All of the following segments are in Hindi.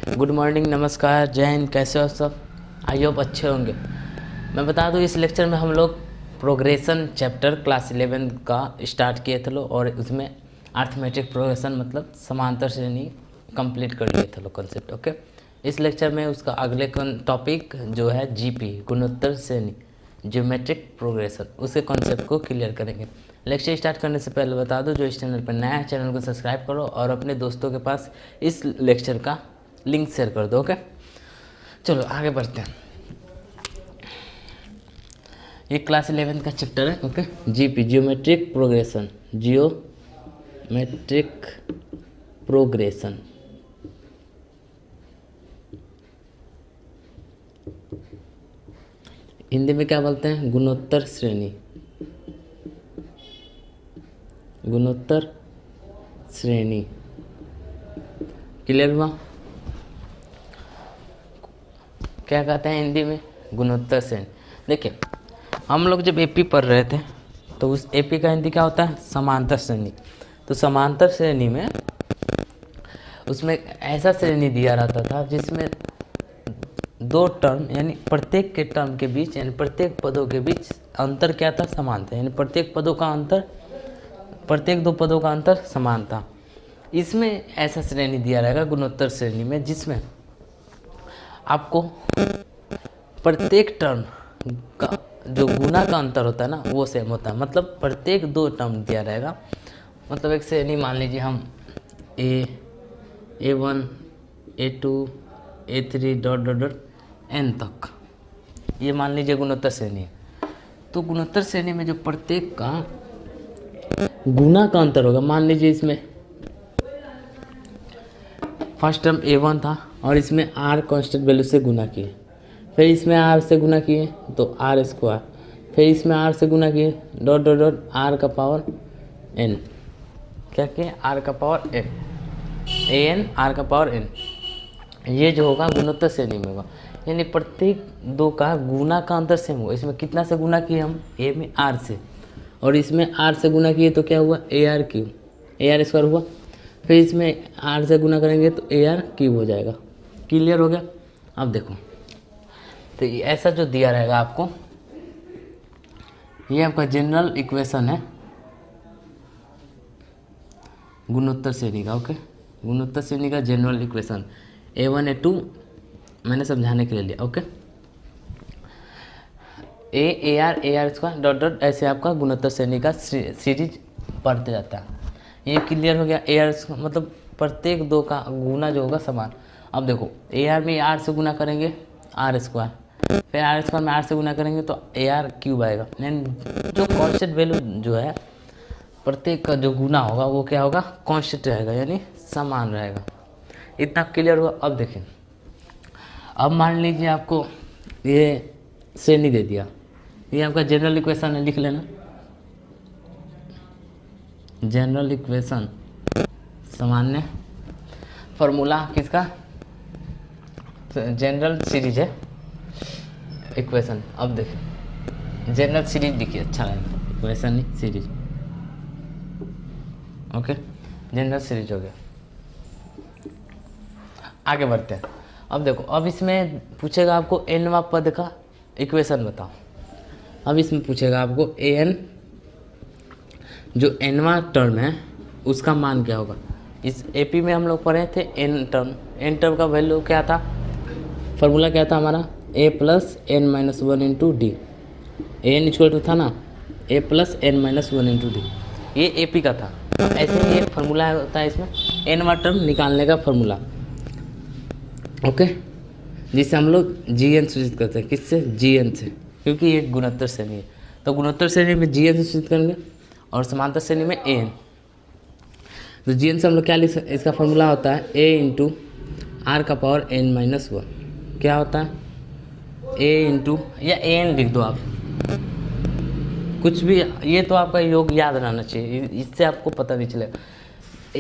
गुड मॉर्निंग, नमस्कार, जय हिंद। कैसे हो सब? आई होप अच्छे होंगे। मैं बता दूं, इस लेक्चर में हम लोग प्रोग्रेशन चैप्टर क्लास 11 का स्टार्ट किए थे लोग, और उसमें अर्थमेटिक प्रोग्रेशन मतलब समांतर श्रेणी कंप्लीट कर लिए थे लोग कॉन्सेप्ट। ओके, इस लेक्चर में उसका अगले टॉपिक जो है जीपी गुणोत्तर श्रेणी ज्योमेट्रिक प्रोग्रेशन, उसके कॉन्सेप्ट को क्लियर करेंगे। लेक्चर स्टार्ट करने से पहले बता दो, जो इस चैनल पर नया है चैनल को सब्सक्राइब करो और अपने दोस्तों के पास इस लेक्चर का लिंक शेयर कर दो। ओके, चलो आगे बढ़ते हैं। ये क्लास 11 का चैप्टर है। Okay, GP geometric progression, geometric progression. Hindi में क्या बोलते हैं? गुणोत्तर श्रेणी, गुणोत्तर श्रेणी। क्लियर हुआ? क्या कहते हैं हिंदी में? गुणोत्तर श्रेणी। देखिए, हम लोग जब एपी पढ़ रहे थे तो उस एपी का हिंदी क्या होता है? समांतर श्रेणी। तो समांतर श्रेणी में उसमें ऐसा श्रेणी दिया रहता था जिसमें दो टर्म यानी प्रत्येक के टर्म के बीच यानी प्रत्येक पदों के बीच अंतर क्या था? समान था। यानी प्रत्येक पदों का अंतर, प्रत्येक दो पदों का अंतर समान था। इसमें ऐसा श्रेणी दिया रहेगा गुणोत्तर श्रेणी में जिसमें आपको प्रत्येक टर्म का जो गुना का अंतर होता है ना वो सेम होता है। मतलब प्रत्येक दो टर्म दिया रहेगा। मतलब एक श्रेणी मान लीजिए हम A1 A2 A3 dot dot dot n तक, ये मान लीजिए गुणोत्तर श्रेणी है। तो गुणोत्तर श्रेणी में जो प्रत्येक का गुना का अंतर होगा, मान लीजिए इसमें फर्स्ट टर्म A1 था और इसमें r कांस्टेंट वैल्यू से गुना किए, फिर इसमें r से गुना किए तो r स्क्वायर, फिर इसमें r से गुना किए डॉट डॉट डॉट r का पावर n, क्या किए? r का पावर n, an r का पावर n। ये जो होगा गुणोत्तर श्रेणी में होगा। यानी प्रत्येक दो का गुना का अंतर सेम होगा। इसमें कितना से गुना किए हम? a में r से, और इसमें r से गुना किए तो क्या हुआ? ar क्यूब, ar स्क्वायर हुआ। फिर इसमें r से गुना करेंगे तो ar क्यूब हो जाएगा। क्लियर हो गया? अब देखो, तो ऐसा जो दिया रहेगा आपको, ये आपका जनरल इक्वेशन है गुणोत्तर श्रेणी का। ओके, गुणोत्तर श्रेणी का जनरल इक्वेशन A1 A2 मैंने समझाने के लिए लिया। Okay, AR square dot dot ऐसे आपका गुणोत्तर श्रेणी का सीरीज पढ़ते जाता है। ये क्लियर हो गया। AR मतलब प्रत्येक दो का गुना जो होगा समान। अब देखो, AR में R से गुना करेंगे R स्क्वायर, फिर R स्क्वायर में R से गुना करेंगे तो AR क्यूब आएगा। यानी जो कांस्टेंट वैल्यू जो है प्रत्येक का जो गुना होगा वो क्या होगा? कांस्टेंट रहेगा, यानी समान रहेगा। इतना क्लियर हुआ? अब देखें, अब मान लीजिए आपको ये श्रेणी दे दिया, ये आपका जनरल इक्वेशन है, लिख लेना। जनरल इक्वेशन सामान्य फॉर्मूला किसका? जनरल सीरीज है इक्वेशन। अब देखिए, जनरल सीरीज लिखिए, अच्छा लगेगा, इक्वेशन नहीं सीरीज। ओके, जनरल सीरीज हो गया। आगे बढ़ते हैं। अब देखो, अब इसमें पूछेगा आपको nवा पद का इक्वेशन बताओ। अब इसमें पूछेगा आपको an जो nवा टर्म है उसका मान क्या होगा। इस एपी में हम लोग पढ़े थे n टर्म का वैल्यू क्या था? फॉर्मूला क्या था हमारा? a plus n minus one into d. an equal to था ना a plus n minus one into d. ये एपी का था। ऐसे ही एक फार्मूला होता है इसमें nवा टर्म निकालने का फार्मूला। ओके, जिसे हम लोग GN सूचित करते हैं। किससे? GN से, क्योंकि ये गुणोत्तर श्रेणी है। तो गुणोत्तर श्रेणी में GN से सूचित करेंगे और समांतर श्रेणी में AN। तो GN से हम लोग क्या लिख सकते? इसका फॉर्मूला होता है A इंटू R का पावर n माइनस वन। क्या होता है? A इंटू या AN लिख दो आप, कुछ भी। ये तो आपका योग याद रहना चाहिए, इससे आपको पता नहीं चलेगा।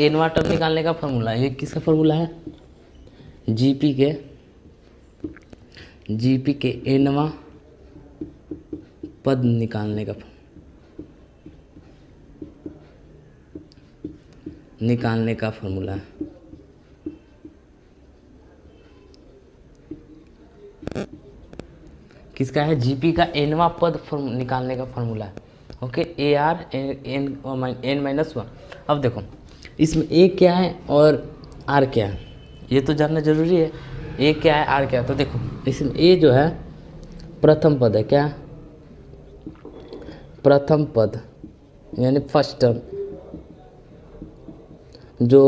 nवा टर्म निकालने का फॉर्मूला, ये किसका फॉर्मूला है? जीपी के nवा पद निकालने का फॉर्मूला है। किसका है, जीपी का एनवा पद निकालने का फॉर्मूला है। Okay, a r n minus one. अब देखो इसमें ए क्या है और आर क्या है, ये तो जानना जरूरी है। ए क्या है, आर क्या है, तो देखो इसमें ए जो है प्रथम पद है, क्या प्रथम पद यानी फर्स्ट टर्म, जो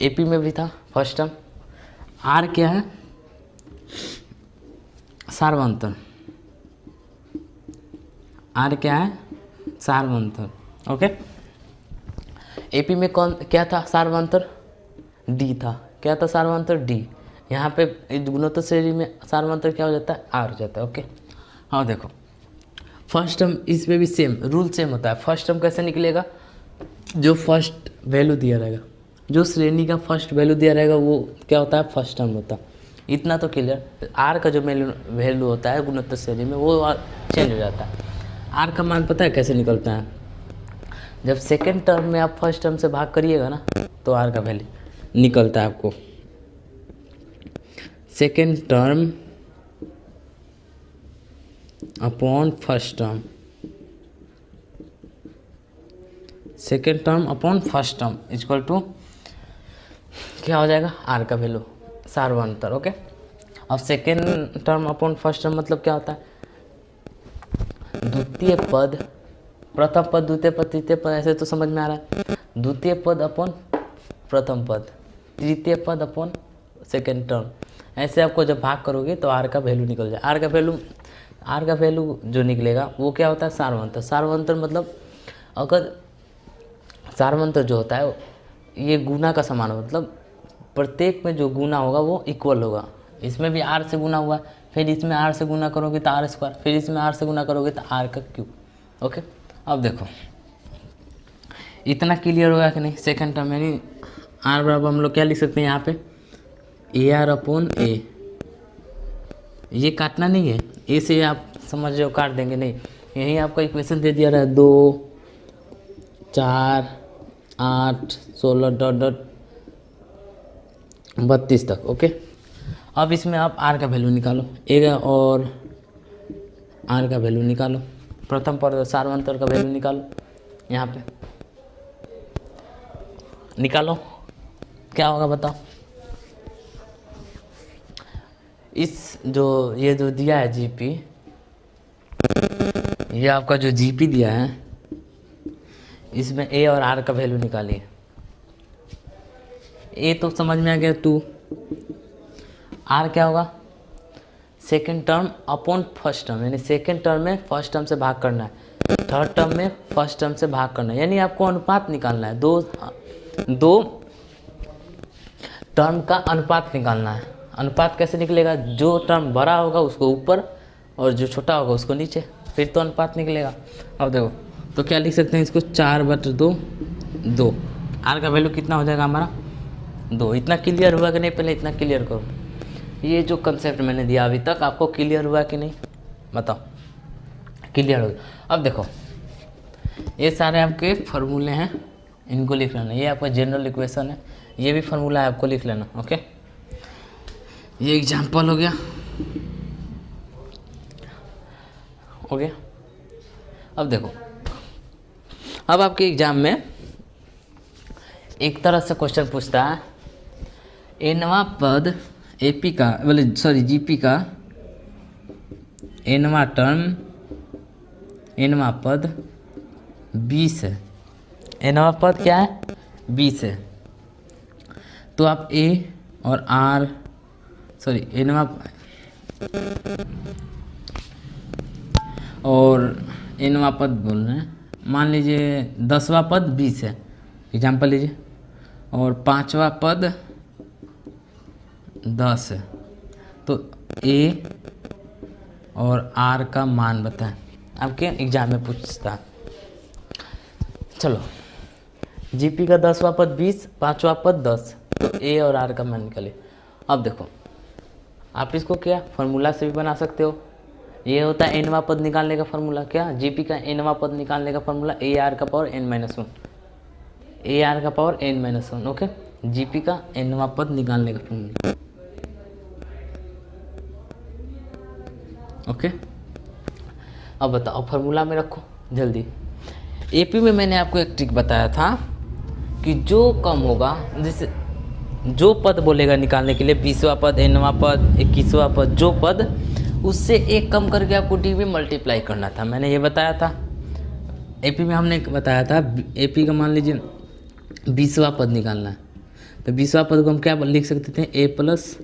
एपी में भी था फर्स्ट टर्म। आर क्या है, सार्वंतर। आर क्या है, सार्वंतर। ओके, एपी में कौन क्या था सार्वंतर, डी था। क्या था सार्वंतर, डी। यहाँ पे गुणोत्तर श्रेणी में सार्वंतर क्या हो जाता है, आर हो जाता है। ओके, हाँ देखो फर्स्ट टर्म इसमें भी सेम रूल सेम होता है। फर्स्ट टर्म कैसे निकलेगा, जो फर्स्ट वैल्यू दिया रहेगा, जो श्रेणी का फर्स्ट वैल्यू दिया रहेगा वो क्या होता है, फर्स्ट टर्म होता है। इतना तो क्लियर। आर का जो वैल्यू होता है गुणोत्तर श्रेणी में वो चेंज हो जाता है। आर का मान पता है कैसे निकलता है, जब सेकेंड टर्म में आप फर्स्ट टर्म से भाग करिएगा ना तो आर का वैल्यू निकलता है आपको। Second term upon first term, second term upon first term equal to क्या हो जाएगा, आर का वैल्यू सार्वंतर। ओके, अब second term upon first term मतलब क्या होता है, द्वितीय पद, प्रथम पद, द्वितीय पद, तृतीय पद, ऐसे तो समझ में आ रहा है। द्वितीय पद अपॉन प्रथम पद, तृतीय पद अपॉन सेकेंड टर्म, ऐसे आपको जब भाग करोगे तो आर का वैल्यू निकल जाए। आर का वैल्यू जो निकलेगा वो क्या होता है, सार्वंतर। सार्वंतर मतलब अगर सार्वंतर जो होता है ये गुना का समान हो, मतलब प्रत्येक में जो गुना होगा वो इक्वल होगा। इसमें भी आर से गुना हुआ, फिर इसमें आर से गुना करोगे तो आर स्क्वायर, फिर इसमें आर से गुना करोगे तो आर का क्यूब। ओके, अब देखो इतना क्लियर होगा कि नहीं। सेकंड टर्म यानी आर बराबर हम लोग क्या लिख सकते हैं यहाँ पे, ए आर अपॉन ए। ये काटना नहीं है, ए से आप समझ रहे हो काट देंगे, नहीं। यही आपका इक्वेशन दे दिया रहा है 2 4 8 16 डॉट डॉट 32 तक। ओके, अब इसमें आप आर का वैल्यू निकालो, ए और आर का वैल्यू निकालो, प्रथम पद सार्वंतर का वैल्यू निकालो, यहाँ पे निकालो, क्या होगा बताओ। इस ये जो दिया है जीपी, ये आपका जो जीपी दिया है इसमें ए और आर का वैल्यू निकालिए। ए तो समझ में आ गया 2, आर क्या होगा, second term upon first term, यानी सेकेंड टर्म में फर्स्ट टर्म से भाग करना है, थर्ड टर्म में फर्स्ट टर्म से भाग करना है, यानी आपको अनुपात निकालना है। दो टर्म का अनुपात निकालना है। अनुपात कैसे निकलेगा, जो टर्म बड़ा होगा उसको ऊपर और जो छोटा होगा उसको नीचे, फिर तो अनुपात निकलेगा। अब देखो तो क्या लिख सकते हैं इसको, 4/2 2। आर का वैल्यू कितना हो जाएगा हमारा 2। इतना क्लियर हुआ कि नहीं, पहले इतना क्लियर करो। ये जो कंसेप्ट मैंने दिया अभी तक आपको क्लियर हुआ कि नहीं बताओ, क्लियर हो गया। अब देखो ये सारे आपके फार्मूले हैं, इनको लिख लेना। ये आपका जनरल इक्वेशन है, ये भी फार्मूला है, आपको लिख लेना। ओके, ये एग्जाम्पल हो गया, हो गया। अब देखो, अब आपके एग्जाम में एक तरह से क्वेश्चन पूछता है, एनवा पद एपी का जीपी का एनवा टर्म, एनवा पद 20 है। एनवा पद क्या है, 20 है। तो आप ए और आर एनवा और एनवा पद बोल रहे हैं, मान लीजिए 10वां पद 20 है, एग्जाम्पल लीजिए, और 5वां पद 10 है। तो ए और आर का मान बताएं, आपके एग्जाम में पूछता है। चलो, जीपी का 10वां पद 20, 5वां पद 10, तो ए और आर का मान निकाले। अब देखो आप इसको क्या फार्मूला से भी बना सकते हो। ये होता है एनवा पद निकालने का फार्मूला, क्या जीपी का एनवा पद निकालने का फार्मूला ए आर का पावर n-1, ए आर का पावर n-1। ओके, जीपी का एनवा पद निकालने का फार्मूला। ओके, अब बताओ फार्मूला में रखो जल्दी। एपी में मैंने आपको एक ट्रिक बताया था कि जो कम होगा, जैसे जो पद बोलेगा निकालने के लिए 20वां पद, 9वां पद, 21वां पद, जो पद उससे एक कम करके आपको डी में मल्टीप्लाई करना था, मैंने ये बताया था। एपी में हमने बताया था एपी का मान लीजिए 20वां पद निकालना है, तो 20वां पद को हम क्या लिख सकते थे, a प्लस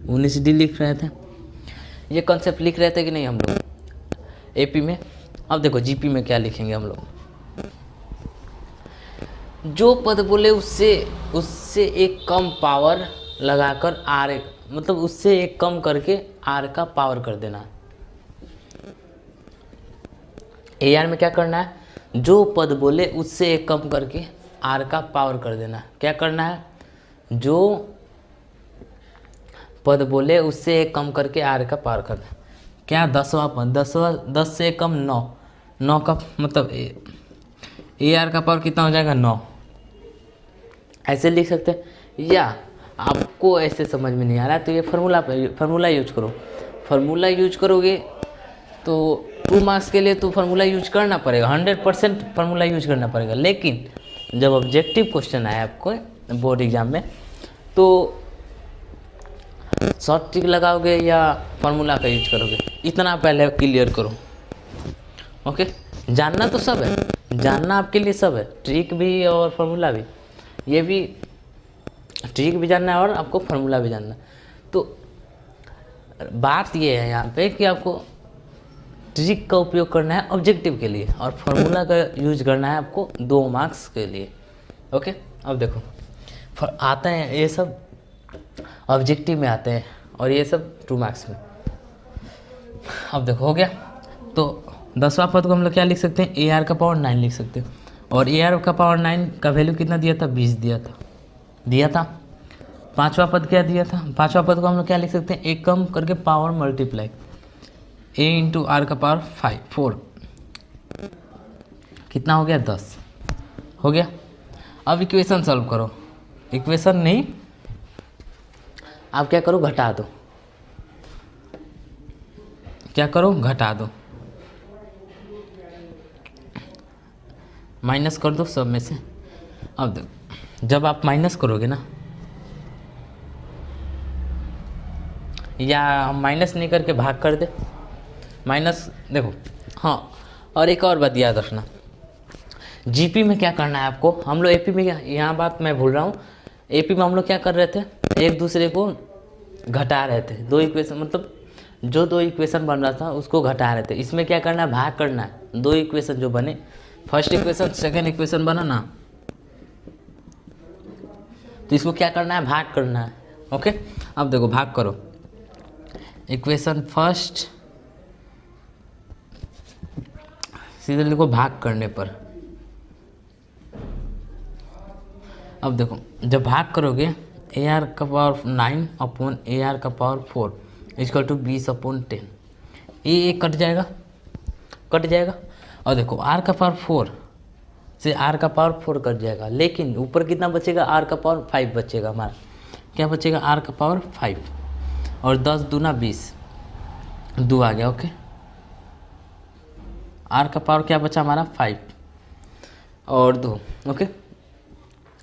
19d लिख रहे थे। ये कॉन्सेप्ट लिख रहे थे कि नहीं हम लोग एपी में। अब देखो जीपी में क्या लिखेंगे हम लोग, जो पद बोले उससे एक कम पावर लगाकर आर, मतलब उससे एक कम करके आर का पावर कर देना। ए आर में क्या करना है, जो पद बोले उससे एक कम करके आर का पावर कर देना। क्या करना है, जो पद बोले उससे एक कम करके आर का पावर कर देना। क्या 10वां पद, 10 से कम 9 का मतलब ए आर का पावर कितना हो जाएगा 9, ऐसे लिख सकते हैं। या आपको ऐसे समझ में नहीं आ रहा है तो ये फार्मूला यूज करो। फार्मूला यूज करोगे तो 2 मार्क्स के लिए तो फार्मूला यूज करना पड़ेगा, 100% फार्मूला यूज करना पड़ेगा। लेकिन जब ऑब्जेक्टिव क्वेश्चन आए आपको बोर्ड एग्जाम में तो शॉर्ट ट्रिक लगाओगे या फार्मूला का यूज करोगे, इतना पहले क्लियर करो। ओके, जानना तो सब है, जानना आपके लिए सब है, ट्रिक भी और फार्मूला भी। ये भी ट्रिक भी जानना है और आपको फार्मूला भी जानना है। तो बात ये है यहाँ पे कि आपको ट्रिक का उपयोग करना है ऑब्जेक्टिव के लिए और फार्मूला का यूज करना है आपको 2 मार्क्स के लिए। ओके, अब देखो आते हैं ये सब ऑब्जेक्टिव में आते हैं और ये सब 2 मार्क्स में। अब देखो हो गया, तो 10वां पद को हम लोग क्या लिख सकते हैं, ए आर का पावर 9 लिख सकते हैं। और ए आर का पावर 9 का वैल्यू कितना दिया था, 20 दिया था। 5वां पद क्या दिया था, 5वां पद को हम लोग क्या लिख सकते हैं, एक कम करके power multiply a into r का पावर 4 कितना हो गया 10 हो गया। अब इक्वेशन सॉल्व करो, इक्वेशन नहीं आप क्या करो घटा दो, क्या करो घटा दो, माइनस कर दो सब में से। अब देखो जब आप माइनस करोगे ना, या हम माइनस नहीं करके भाग कर दे, माइनस देखो। हाँ, और एक और बात याद रखना, जीपी में क्या करना है आपको, हम लोग एपी में क्या, यहाँ बात मैं भूल रहा हूँ, एपी में हम लोग क्या कर रहे थे, एक दूसरे को घटा रहे थे। 2 इक्वेशन मतलब जो 2 इक्वेशन बन रहा था उसको घटा रहे थे। इसमें क्या करना है, भाग करना है। 2 इक्वेशन जो बने, फर्स्ट इक्वेशन सेकेंड इक्वेशन बना ना, तो इसको क्या करना है, भाग करना है। ओके, अब देखो भाग करो, इक्वेशन फर्स्ट सीधे लिखो भाग करने पर। अब देखो जब भाग करोगे ए आर का पावर 9 अपॉन ए आर का पावर 4 इक्वल टू 20/10, ये कट जाएगा। और देखो आर का पावर 4 से आर का पावर 4 कट जाएगा, लेकिन ऊपर कितना बचेगा, आर का पावर 5 बचेगा हमारा। क्या बचेगा, आर का पावर 5 और 10 दूना 20, 2 आ गया। ओके, आर का पावर क्या बचा हमारा 5 और 2। ओके,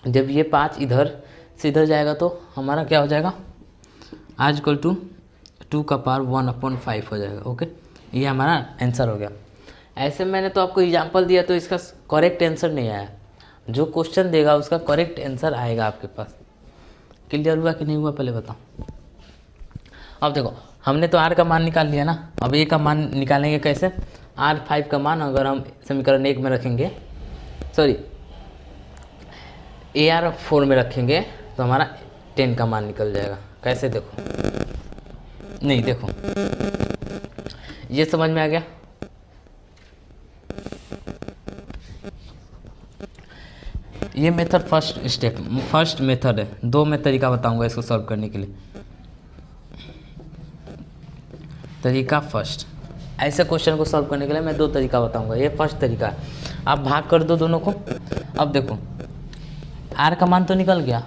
जब ये 5 इधर से इधर जाएगा तो हमारा क्या हो जाएगा, आर इक्वल टू 2 का पावर 1/5 हो जाएगा। ओके, ये हमारा आंसर हो गया। ऐसे मैंने तो आपको एग्जांपल दिया तो इसका करेक्ट आंसर नहीं आया, जो क्वेश्चन देगा उसका करेक्ट आंसर आएगा आपके पास। क्लियर हुआ कि नहीं हुआ पहले बताओ। अब देखो हमने तो आर का मान निकाल लिया ना, अब ए का मान निकालेंगे कैसे, R5 का मान अगर हम समीकरण 1 में रखेंगे, सॉरी AR4 में रखेंगे तो हमारा 10 का मान निकल जाएगा। कैसे देखो, नहीं देखो ये समझ में आ गया। ये मेथड फर्स्ट मेथड है। 2 में तरीका बताऊंगा इसको सॉल्व करने के लिए। तरीका फर्स्ट, ऐसे क्वेश्चन को सॉल्व करने के लिए मैं 2 तरीका बताऊंगा। ये फर्स्ट तरीका है, आप भाग कर दो दोनों को। अब देखो आर का मान तो निकल गया,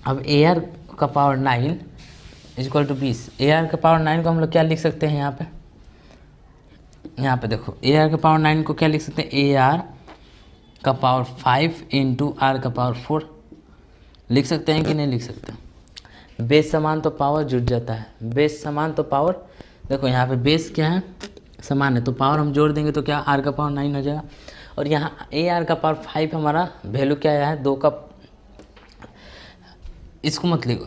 अब AR का power 9 equal to 20। A r का पावर 9 को हम लोग क्या लिख सकते हैं यहाँ पे देखो, ए आर का पावर 9 को क्या लिख सकते हैं, ए आर का पावर 5 इंटू आर का पावर 4 लिख सकते हैं कि नहीं लिख सकते। बेस समान तो पावर जुड़ जाता है, बेस समान तो पावर, देखो यहाँ पे बेस क्या है, समान है, तो पावर हम जोड़ देंगे तो क्या आर का पावर 9 हो जाएगा। और यहाँ ए आर का पावर 5 हमारा वैल्यू क्या आया है, 2 का, इसको मत लिखो,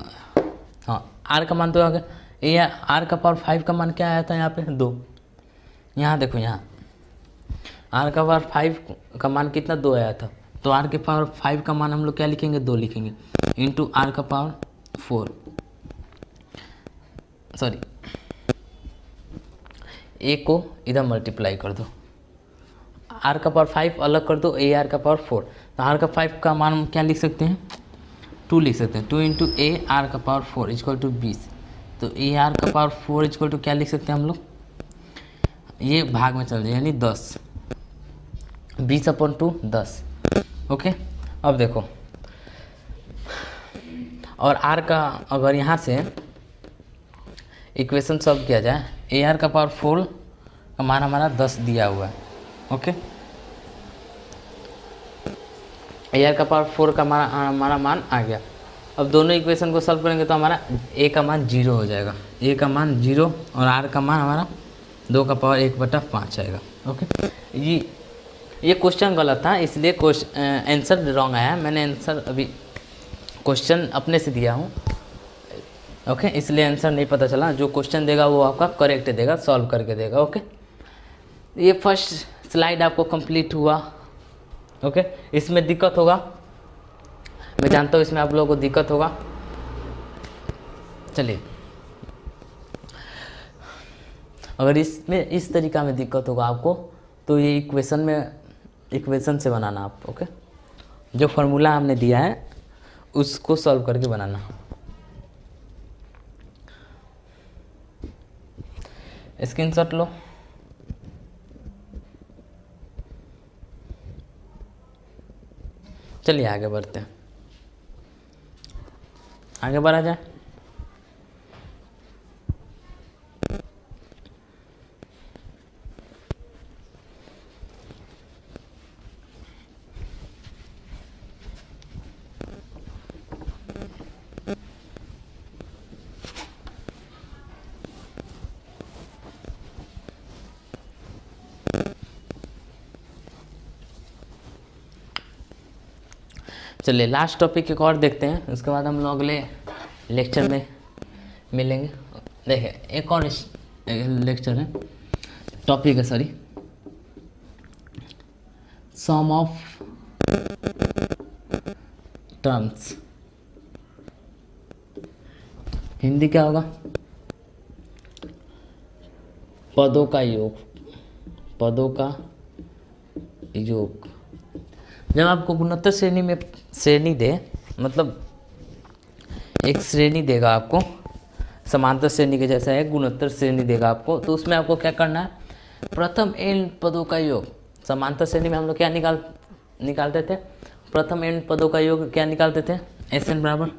हाँ आर का मान तो आ गया, ए आर का पावर 5 का मान क्या आया था यहाँ पे 2। यहाँ देखो, यहाँ आर का पावर 5 का मान कितना 2 आया था, तो आर के पावर 5 का मान हम लोग क्या लिखेंगे 2 लिखेंगे, इंटू आर का पावर 4, सॉरी ए को इधर मल्टीप्लाई कर दो, आर का पावर 5 अलग कर दो, ए आर का पावर 4, तो आर का 5 का मान हम क्या लिख सकते हैं 2 लिख सकते हैं, 2 इंटू ए आर का पावर 4 इक्वल टू 20। तो ए आर का पावर 4 इक्वल टू क्या लिख सकते हैं हम लोग, ये भाग में चल जाए यानी 10, 20/2 10। ओके, अब देखो, और आर का अगर यहाँ से इक्वेशन सॉल्व किया जाए, ए आर का पावर 4 का मान हमारा 10 दिया हुआ है। ओके, ए आर का पावर 4 का हमारा मान आ गया। अब दोनों इक्वेशन को सॉल्व करेंगे तो हमारा ए का मान 0 हो जाएगा, ए का मान 0 और आर का मान हमारा 2 का पावर 1/5 आएगा। ओके, ये क्वेश्चन गलत था, इसलिए आंसर रॉन्ग आया। मैंने आंसर अभी क्वेश्चन अपने से दिया हूँ, ओके, इसलिए आंसर नहीं पता चला। जो क्वेश्चन देगा वो आपका करेक्ट देगा, सॉल्व करके देगा। ओके, ये फर्स्ट स्लाइड आपको कंप्लीट हुआ। ओके, इसमें दिक्कत होगा, मैं जानता हूँ इसमें आप लोगों को दिक्कत होगा। चलिए, अगर इसमें इस तरीका में दिक्कत होगा आपको, तो ये इक्वेशन से बनाना आप। ओके, जो फार्मूला हमने दिया है उसको सॉल्व करके बनाना। स्क्रीनशॉट लो। चलिए आगे बढ़ते हैं, आगे बढ़ा जाए। चलिए लास्ट टॉपिक एक और देखते हैं, उसके बाद हम लोग अगले लेक्चर में मिलेंगे। देखिए एक और लेक्चर है, टॉपिक है sorry, sum of terms. Hindi क्या होगा, पदों का योग, पदों का योग। जब आपको गुणोत्तर श्रेणी में श्रेणी दे, मतलब एक श्रेणी देगा आपको, समांतर श्रेणी के जैसा है, गुणोत्तर श्रेणी देगा आपको, तो उसमें आपको क्या करना है, प्रथम n पदों का योग। समांतर श्रेणी में हम लोग क्या निकालते थे, प्रथम n पदों का योग क्या निकालते थे, Sn बराबर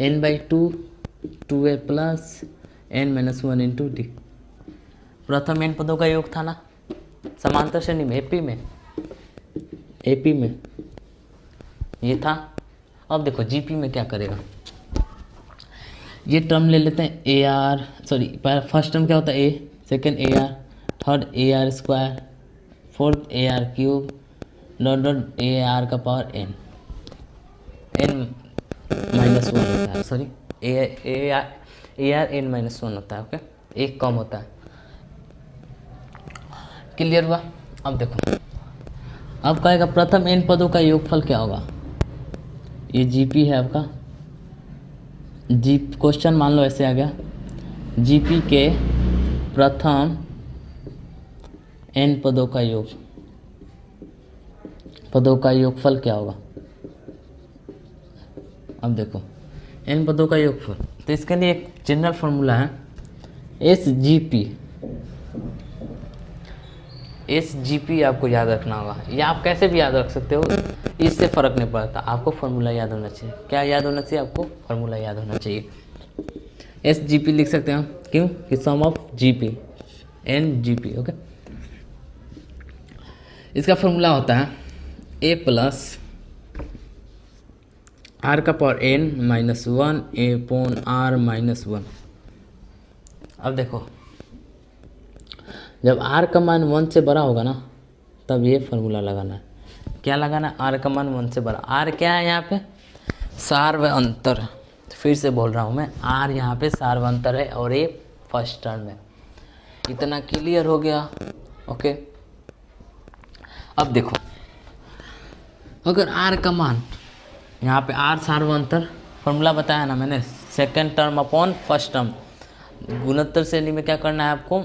n/2 2a plus n-1 into D. प्रथम n पदों का योग था ना समांतर श्रेणी में, एपी में ये था। अब देखो जीपी में क्या करेगा, ये टर्म ले लेते हैं a r, sorry first term क्या होता है a, second a r, third a r square, fourth a r cube, dot a r का पावर n n-1 होता है, सॉरी ए आर n-1 होता है। ओके, एक कम होता है। क्लियर हुआ। अब देखो, अब कहेगा प्रथम n पदों का योगफल क्या होगा, ये जीपी है आपका, क्वेश्चन मान लो ऐसे आ गया, जीपी के प्रथम n पदों का योगफल क्या होगा। अब देखो n पदों का योगफल, तो इसके लिए एक जनरल फॉर्मूला है SGP आपको याद रखना होगा, या आप कैसे भी याद रख सकते हो, इससे फ़र्क नहीं पड़ता, आपको फार्मूला याद होना चाहिए। क्या याद होना चाहिए आपको, फार्मूला याद होना चाहिए। एस जी पी लिख सकते हैं हम, क्यों कि sum of G P n G P. Okay, इसका फॉर्मूला होता है ए प्लस आर का power n minus one upon r minus one. अब देखो, जब आर का मान 1 से बड़ा होगा ना तब ये फार्मूला लगाना है। क्या लगाना है? आर का मान 1 से बड़ा। आर क्या है यहाँ पे? सार्व अंतर। फिर से बोल रहा हूँ मैं, आर यहाँ पे सार्व अंतर है और ये फर्स्ट टर्म है। इतना क्लियर हो गया? ओके, अब देखो, अगर आर का मान यहाँ पे आर सार्व अंतर फॉर्मूला बताया ना मैंने, second term upon first term. गुणोत्तर श्रेणी में क्या करना है आपको?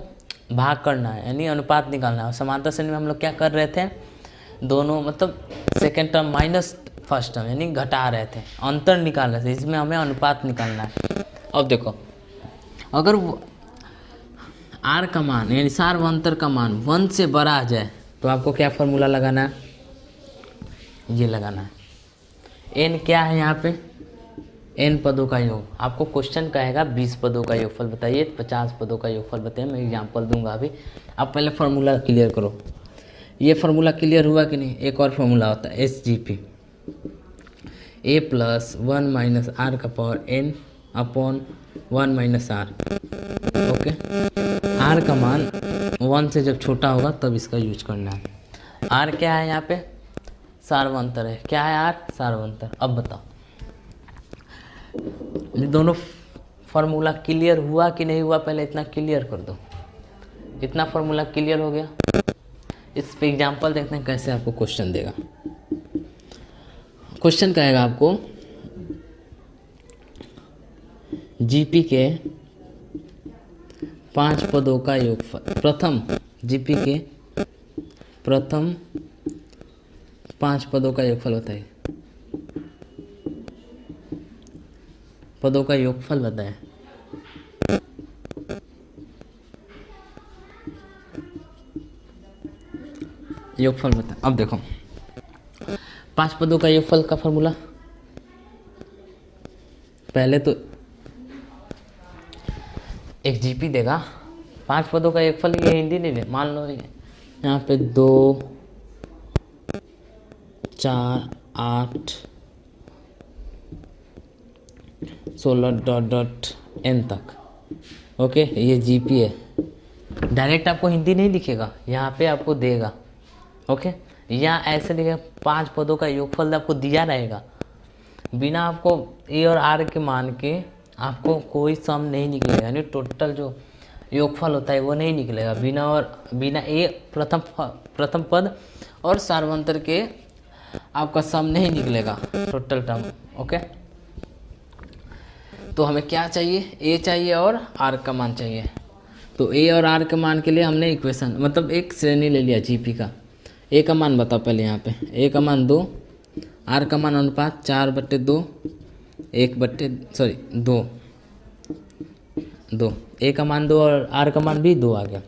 भाग करना है, यानी अनुपात निकालना है। और समांतर श्रेणी में हम लोग क्या कर रहे थे? दोनों मतलब second term minus first term यानी घटा रहे थे, अंतर निकाल रहे थे। इसमें हमें अनुपात निकालना है। अब देखो, अगर आर का मान यानी सार्व अंतर का मान 1 से बड़ा आ जाए तो आपको क्या फार्मूला लगाना है? ये लगाना है। एन क्या है यहाँ पे? एन पदों का योग। आपको क्वेश्चन कहेगा 20 पदों का योगफल बताइए, 50 पदों का योगफल बताइए। मैं एग्जाम्पल दूंगा अभी, आप पहले फार्मूला क्लियर करो। ये फार्मूला क्लियर हुआ कि नहीं? एक और फार्मूला होता है S G P, a plus 1 minus r का power n upon 1 minus r. Okay, r का मान 1 से जब छोटा होगा तब इसका यूज करना है। आर क्या है यहाँ पे? सार्वंतर है। क्या है आर? सार्वंतर। अब बताओ, ये दोनों फार्मूला क्लियर हुआ कि नहीं हुआ? पहले इतना क्लियर कर दो। इतना फार्मूला क्लियर हो गया? इस पे एग्जाम्पल देखते हैं कैसे आपको क्वेश्चन देगा। क्वेश्चन कहेगा आपको जीपी के 5 पदों का योगफल। प्रथम जीपी के प्रथम 5 पदों का योगफल बताइए। पदों का योगफल बताएं। योगफल बताएं। अब देखो, 5 पदों का योगफल का फॉर्मूला, पहले तो एक जीपी देगा। 5 पदों का योगफल, ये हिंदी नहीं ले, मान लो यहाँ पे 2 4 8 16 डॉट डॉट एन तक। ओके, ये जीपी है। डायरेक्ट आपको हिंदी नहीं लिखेगा, यहाँ पे आपको देगा। ओके, यहाँ ऐसे लिखेगा 5 पदों का योगफल आपको दिया रहेगा। बिना आपको ए और आर के मान के आपको कोई सम नहीं निकलेगा, यानी टोटल जो योगफल होता है वो नहीं निकलेगा बिना ए प्रथम पद और सार्वंतर के आपका सम नहीं निकलेगा टोटल टर्म। ओके, तो हमें क्या चाहिए? ए चाहिए और आर का मान चाहिए। तो ए और आर के मान के लिए हमने इक्वेशन मतलब एक श्रेणी ले लिया जीपी का। ए का मान बताओ पहले। यहाँ पे ए का मान 2, आर का मान अनुपात 4/2 2। ए का मान 2 और आर का मान भी 2 आ गया।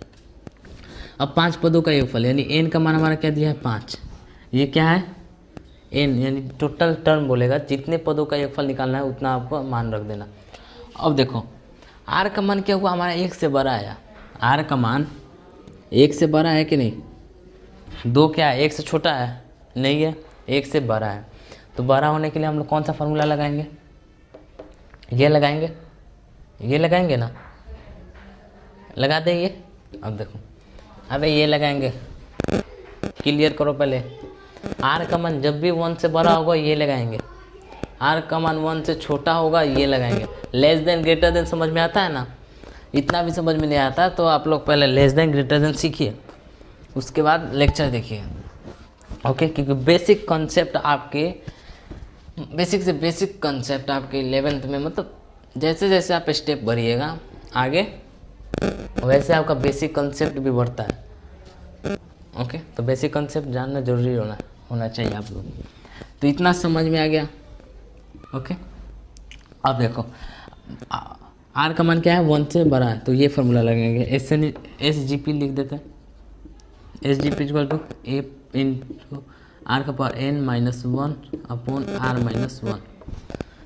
अब 5 पदों का योगफल यानी एन का मान हमारा क्या दिया है? 5। ये क्या है? एन यानी टोटल टर्म बोलेगा, जितने पदों का योगफल निकालना है उतना आपको मान रख देना। अब देखो, आर का मान क्या हुआ? हमारा 1 से बड़ा आया। आर का मान 1 से बड़ा है कि नहीं? 2 क्या है? 1 से छोटा है? नहीं है, 1 से बड़ा है। तो बड़ा होने के लिए हम लोग कौन सा फार्मूला लगाएंगे? ये लगाएंगे ना? लगा दें ये। अब देखो, अबे ये लगाएंगे, क्लियर करो पहले। आर का मान जब भी 1 से बड़ा होगा ये लगाएंगे, आर का मान 1 से छोटा होगा ये लगाएंगे। लेस देन ग्रेटर देन समझ में आता है ना? इतना भी समझ में नहीं आता तो आप लोग पहले लेस देन ग्रेटर देन सीखिए, उसके बाद लेक्चर देखिए। ओके, क्योंकि बेसिक कॉन्सेप्ट आपके बेसिक से बेसिक कॉन्सेप्ट आपके 11th में, मतलब जैसे जैसे आप स्टेप बढ़िएगा आगे वैसे आपका बेसिक कॉन्सेप्ट भी बढ़ता है। ओके, तो बेसिक कॉन्सेप्ट जानना जरूरी होना चाहिए आप लोग। तो इतना समझ में आ गया। ओके, अब देखो आर का मान क्या है? 1 से बड़ा है, तो ये फार्मूला लगेंगे। एस जी पी लिख देते हैं। S G P equal to a into r का पावर n -1 अपॉन r -1।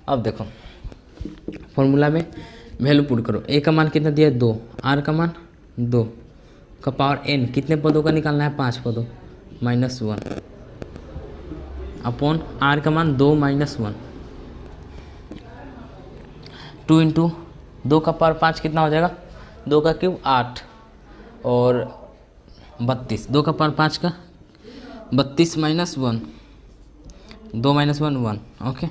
अब देखो, फॉर्मूला में वैल्यू पुट करो। ए का मान कितना दिया है 2, आर का मान 2 का पावर एन कितने पदों का निकालना है 5 पदों -1 अपॉन आर का मान 2 -1 2 इंटू 2 का पावर 5 कितना हो जाएगा 2 का क्यूब 8 और 32 2 का पावर 5 का 32 -1 2 -1 1 ओके।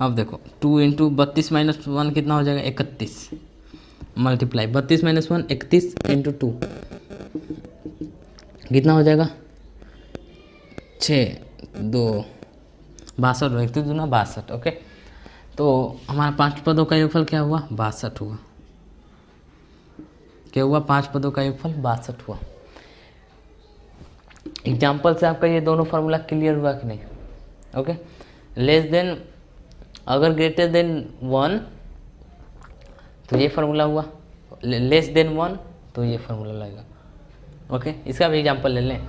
अब देखो 2 इंटू 32 -1 कितना हो जाएगा 31 मल्टीप्लाई 32 -1 31 इंटू 2 कितना हो जाएगा 6 2 62 31 दूना 62 ओके। तो हमारा 5 पदों का योगफल क्या हुआ 62 हुआ। क्या हुआ 5 पदों का योगफल 62 हुआ। एग्जाम्पल से आपका ये दोनों फार्मूला क्लियर हुआ कि नहीं ओके। लेस देन अगर ग्रेटर देन 1 तो ये फार्मूला हुआ, लेस देन 1 तो ये फार्मूला लगेगा ओके। इसका भी एग्जाम्पल ले लें।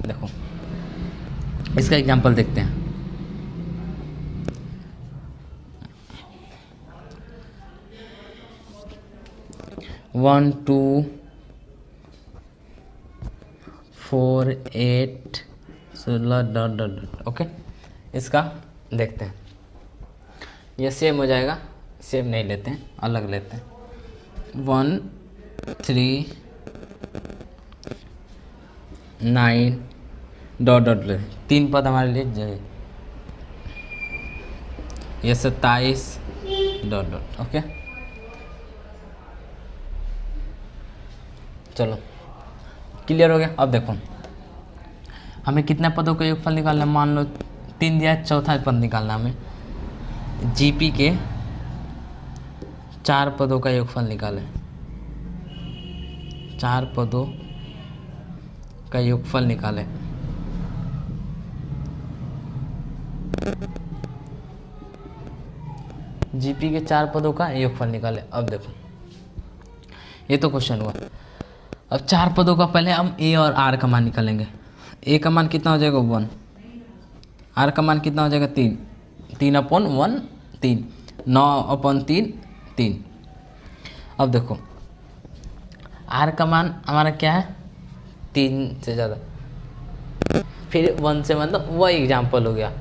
देखो इसका एग्जाम्पल देखते हैं। One 2 4 8 16 dot dot dot okay. इसका देखते हैं। ये सेम हो जाएगा, सेम नहीं लेते हैं, अलग लेते हैं। 1 3 9 डॉट डॉट ले 3 पद हमारे लिए जाए। ये 27 डॉट डॉट ओके। चलो क्लियर हो गया। अब देखो हमें कितने पदों का योगफल निकालना है। मान लो 3 दिया है, चौथा पद निकालना हमें। जीपी के 4 पदों का योगफल निकालें। 4 पदों का योगफल निकालें। जीपी के 4 पदों का योगफल निकालें। अब देखो ये तो क्वेश्चन हुआ। अब 4 पदों का पहले हम ए और आर का मान निकालेंगे। ए का मान कितना हो जाएगा 1, आर का मान कितना हो जाएगा 3 3 अपॉन 1 3 9 अपॉन 3 3। अब देखो आर का मान हमारा क्या है 3 से ज़्यादा, फिर 1 से मतलब वही एग्जाम्पल हो गया।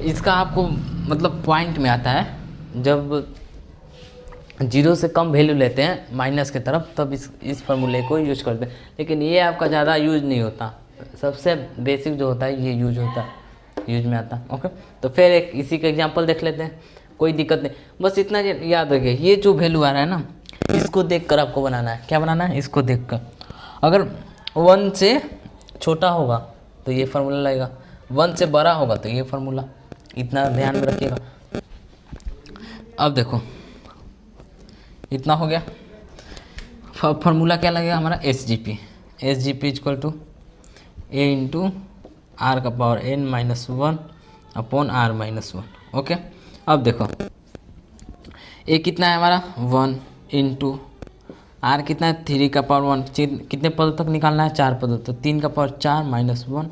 इसका आपको मतलब पॉइंट में आता है जब 0 से कम वैल्यू लेते हैं माइनस की तरफ, तब इस फार्मूले को यूज करते हैं। लेकिन ये आपका ज़्यादा यूज नहीं होता, सबसे बेसिक जो होता है ये यूज होता है, यूज में आता है ओके। तो फिर एक इसी का एग्जांपल देख लेते हैं, कोई दिक्कत नहीं। बस इतना याद रखिए, ये जो वैल्यू आ रहा है ना इसको देखकर आपको बनाना है। क्या बनाना है इसको देखकर। अगर 1 से छोटा होगा तो ये फार्मूला लगेगा, 1 से बड़ा होगा तो ये फार्मूला, इतना ध्यान में रखिएगा। अब देखो इतना हो गया। फार्मूला क्या लगेगा हमारा S G P equal to a into r का power n -1 upon r -1 okay. अब देखो ए कितना है हमारा 1 इंटू आर कितना है 3 का पावर 1। कितने पदों तक निकालना है 4 पदों, तो 3 का पावर 4 -1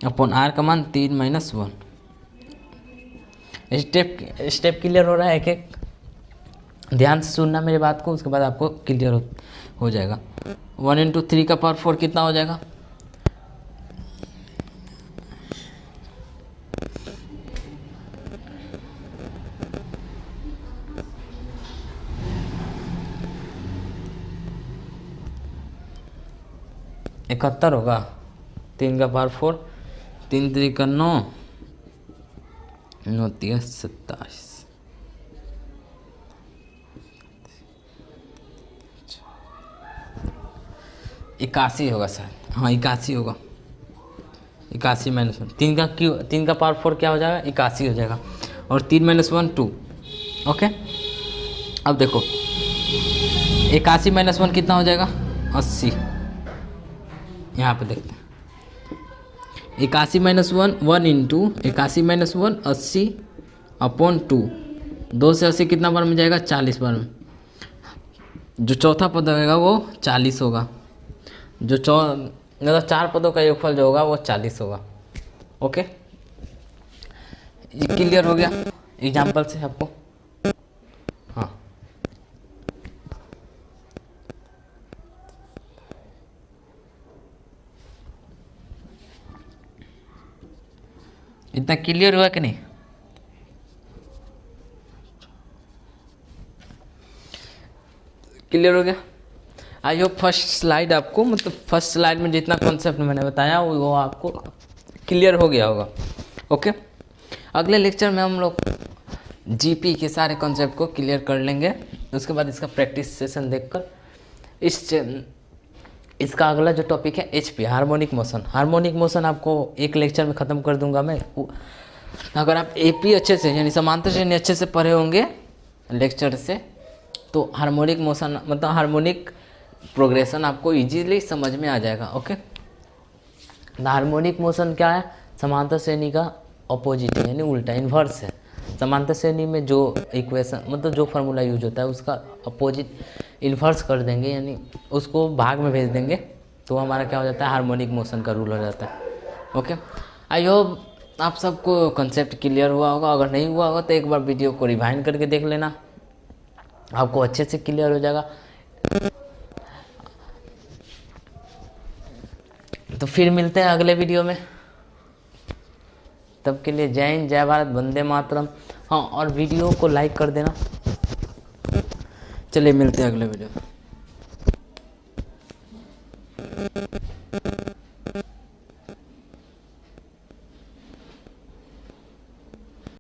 अपॉन आर का मान 3 -1। स्टेप क्लियर हो रहा है एक एक, ध्यान से सुनना मेरी बात को, उसके बाद आपको क्लियर हो जाएगा। 1 इंटू 3 का पावर 4 कितना हो जाएगा 71 होगा। 3 का पावर 4 3 3 का 9 9 3 27 81 होगा शायद, हाँ 81 होगा। 81 -1 3 का पावर 4 क्या हो जाएगा 81 हो जाएगा, और 3 -1 2 ओके। अब देखो 81 -1 कितना हो जाएगा 80। यहाँ पे देखते हैं 81 -1 1 इंटू 81 -1 80 अपॉन 2। 2 से 80 कितना बार में जाएगा 40 बार में। जो चौथा पद होगा वो 40 होगा, जो मतलब 4 पदों का योगफल जो होगा वो 40 होगा ओके। ये क्लियर हो गया। एग्जाम्पल से आपको। हाँ, इतना क्लियर हुआ कि नहीं? क्लियर हो गया? आई होप फर्स्ट स्लाइड आपको, मतलब फर्स्ट स्लाइड में जितना कॉन्सेप्ट मैंने बताया वो आपको क्लियर हो गया होगा। ओके, अगले लेक्चर में हम लोग जीपी के सारे कॉन्सेप्ट को क्लियर कर लेंगे। उसके बाद इसका प्रैक्टिस सेशन देखकर इसका अगला जो टॉपिक है HP, harmonic motion. Harmonic motion आपको एक लेक्चर में ख़त्म कर दूंगा मैं। अगर आप एपी अच्छे से यानी समांतर श्रेणी अच्छे से पढ़े होंगे लेक्चर से, तो हार्मोनिक मोशन मतलब हार्मोनिक प्रोग्रेशन आपको इजीली समझ में आ जाएगा। ओके, हार्मोनिक मोशन क्या है? समांतर श्रेणी का अपोजिट यानी उल्टा, इन्वर्स है। समांतर श्रेणी में जो इक्वेशन मतलब जो फार्मूला यूज होता है उसका अपोजिट इन्वर्स कर देंगे, यानी उसको भाग में भेज देंगे, तो हमारा क्या हो जाता है? हार्मोनिक मोशन का रूल हो जाता है। ओके, आई होप आप सबको कॉन्सेप्ट क्लियर हुआ होगा। अगर नहीं हुआ होगा तो एक बार वीडियो को रिवाइंड करके देख लेना, आपको अच्छे से क्लियर हो जाएगा। तो फिर मिलते हैं अगले वीडियो में, तब के लिए जय हिंद, जय भारत, वंदे मातरम। हाँ, और वीडियो को लाइक कर देना। चलिए मिलते हैं अगले वीडियो में।